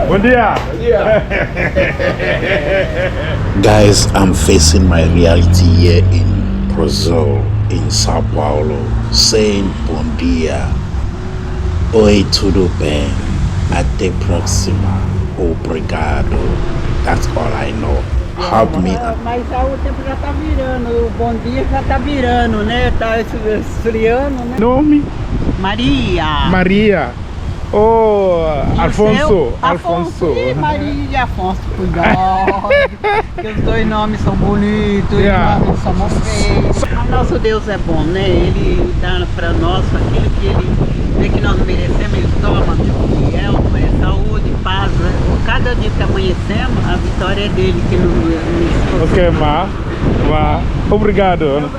Bom dia. Guys, I'm facing my reality here in Brazil, in Sao Paulo, saying bom dia, oi tudo bem, até próxima, obrigado. That's all I know. Help me. Mas o tempo já tá virando, o bom dia já tá virando, né? Tá esfriando, né? Nome? Maria. Maria. Oh, Alphonse. Alphonse. Maria e Afonso, cuidado. Que os dois nomes são bonitos, Yeah. os nomes são feios. Mas nosso Deus é bom, né? Ele dá pra nós aquilo que ele vê que nós não merecemos, ele toma, fiel, é saúde, paz. Né? Cada dia que amanhecemos, a vitória é dele que nos Ok, Ma. Obrigado.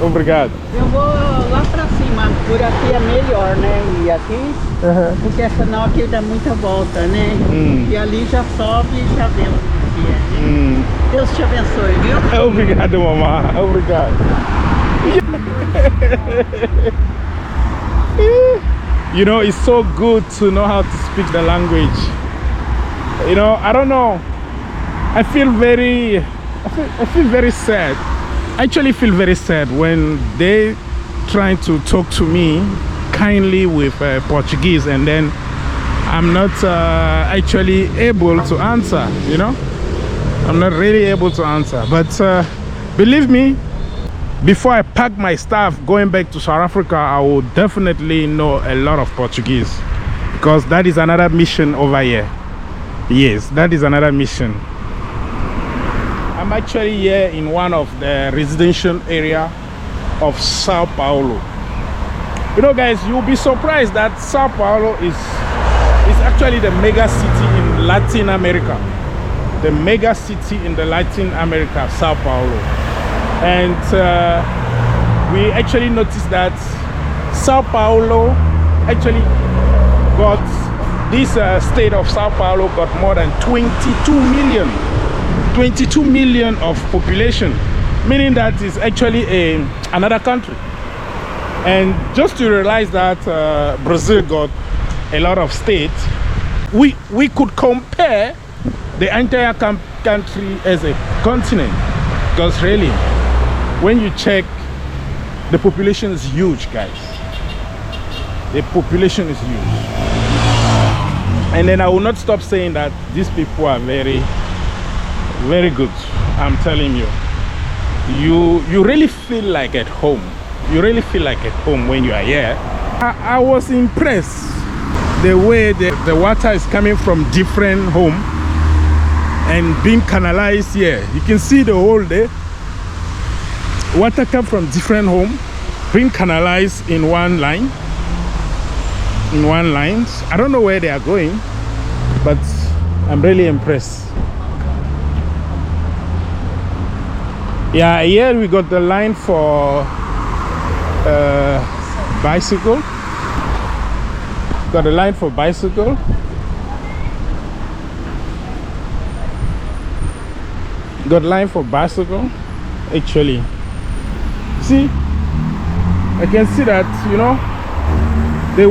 Obrigado. Eu vou lá pra cima, por aqui é melhor, né? E aqui, porque senão aqui dá muita volta, né? E ali já sobe e já vê o que é. Deus te abençoe, viu? Obrigado, mamá. Obrigado. You know, it's so good to know how to speak the language. You know, I don't know. I feel very sad. I actually feel very sad when they trying to talk to me kindly with Portuguese, and then I'm not actually able to answer. You know, I'm not really able to answer. But believe me, before I pack my stuff going back to South Africa, I will definitely know a lot of Portuguese, because that is another mission over here. Yes, that is another mission. I'm actually here in one of the residential area of Sao Paulo. You know, guys, you'll be surprised that Sao Paulo is actually the mega city in Latin America. The mega city in the Latin America, Sao Paulo. And we actually noticed that Sao Paulo actually got this state of Sao Paulo got more than 22 million of population, meaning that is actually another country. And just to realize that Brazil got a lot of states, we could compare the entire country as a continent, because really, when you check, the population is huge, guys. The population is huge. And then I will not stop saying that these people are very good. I'm telling you, you really feel like at home. You really feel like at home when you are here. I was impressed the way the water is coming from different home and being canalized here. You can see the hole there. Water come from different home, being canalized in one line. I don't know where they are going, but I'm really impressed. Yeah, here we got the line for bicycle. Got a line for bicycle. Got line for bicycle. Actually, see, I can see that, you know, the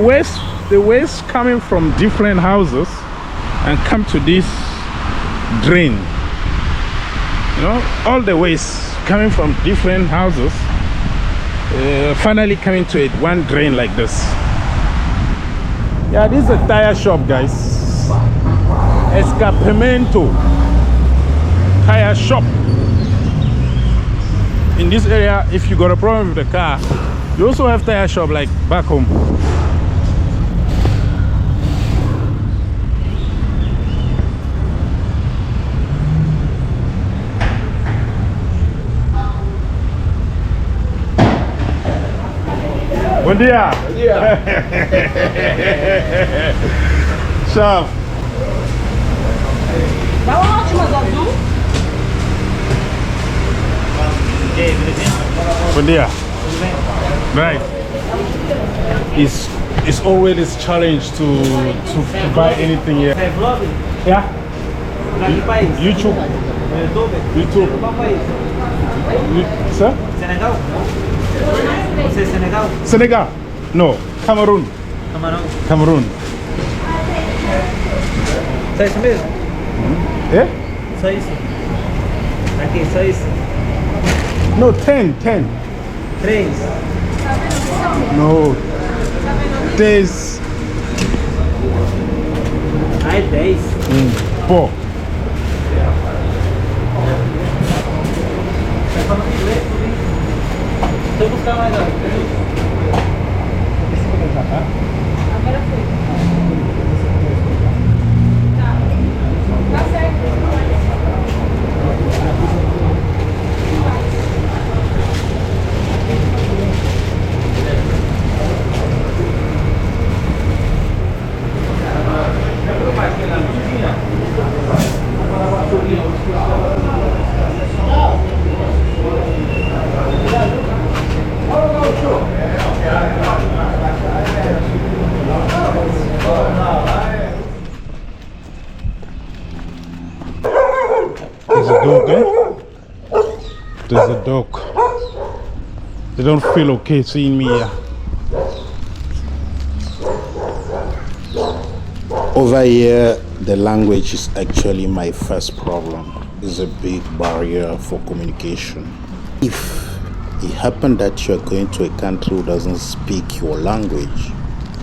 waste coming from different houses and come to this drain. You know, all the waste coming from different houses finally coming to it one drain like this. Yeah, this is a tire shop, guys. Escapamento tire shop. In this area, if you got a problem with the car, you also have tire shop like back home. Bom dia. Bom dia. Chave. Dá uma ótima azul. Bom dia. Right. It's always this challenge to buy anything here. Yeah. YouTube. Sir? Senegal? Você é Senegal? Senegal? No, Cameroon. Camarão? Cameroon. Só isso mesmo? Yeah? Só isso? Aqui, só isso? No, 10, 10. 3. No. There's Ah, é 10. 4. Deixa eu buscar mais agora. There's a dog, eh? There's a dog. They don't feel okay seeing me here. Over here, the language is actually my first problem. It's a big barrier for communication. If it happened that you're going to a country who doesn't speak your language,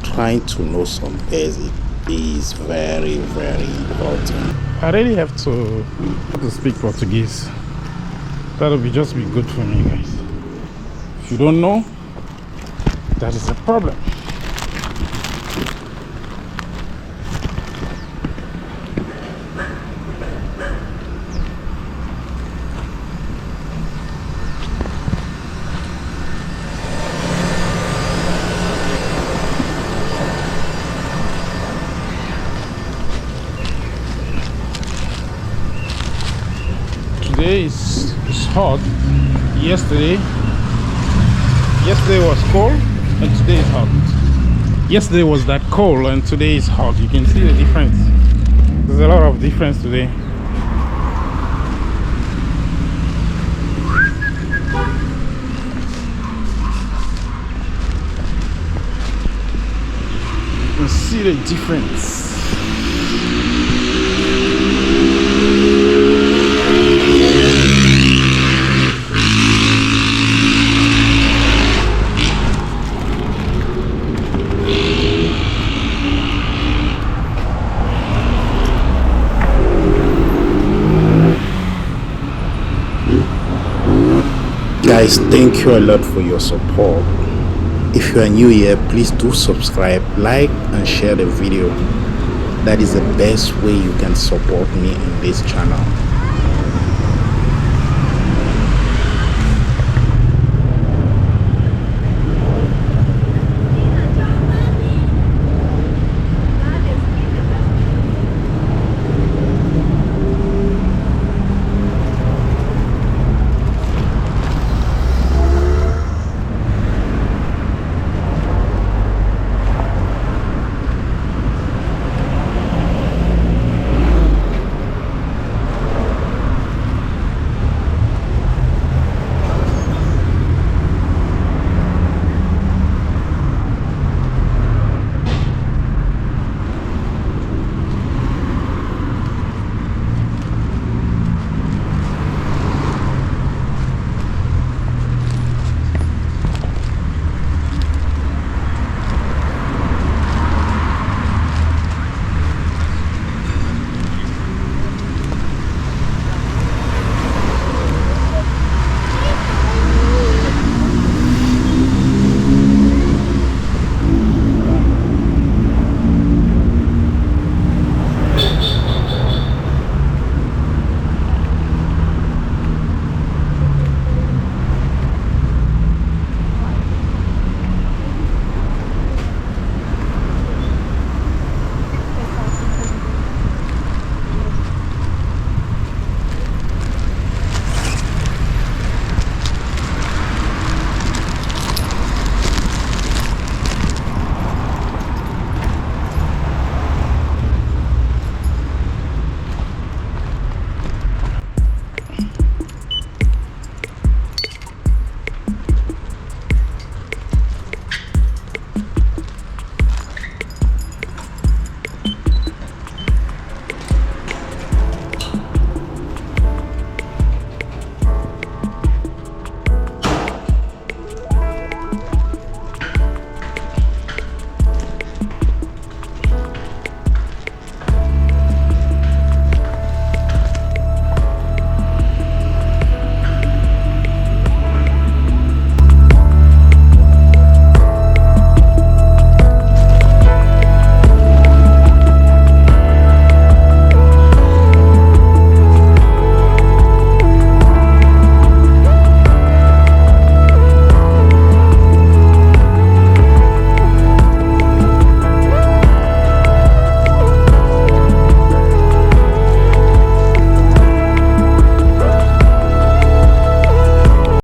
trying to know some basic is very, very important. I really have to speak Portuguese. That'll just be good for me, guys. If you don't know, that is a problem. Today is hot. Yesterday was cold and today is hot. Yesterday was that cold and today is hot. You can see the difference. There's a lot of difference today. You can see the difference. Guys, thank you a lot for your support. If you are new here, please do subscribe, like and share the video. That is the best way you can support me in this channel.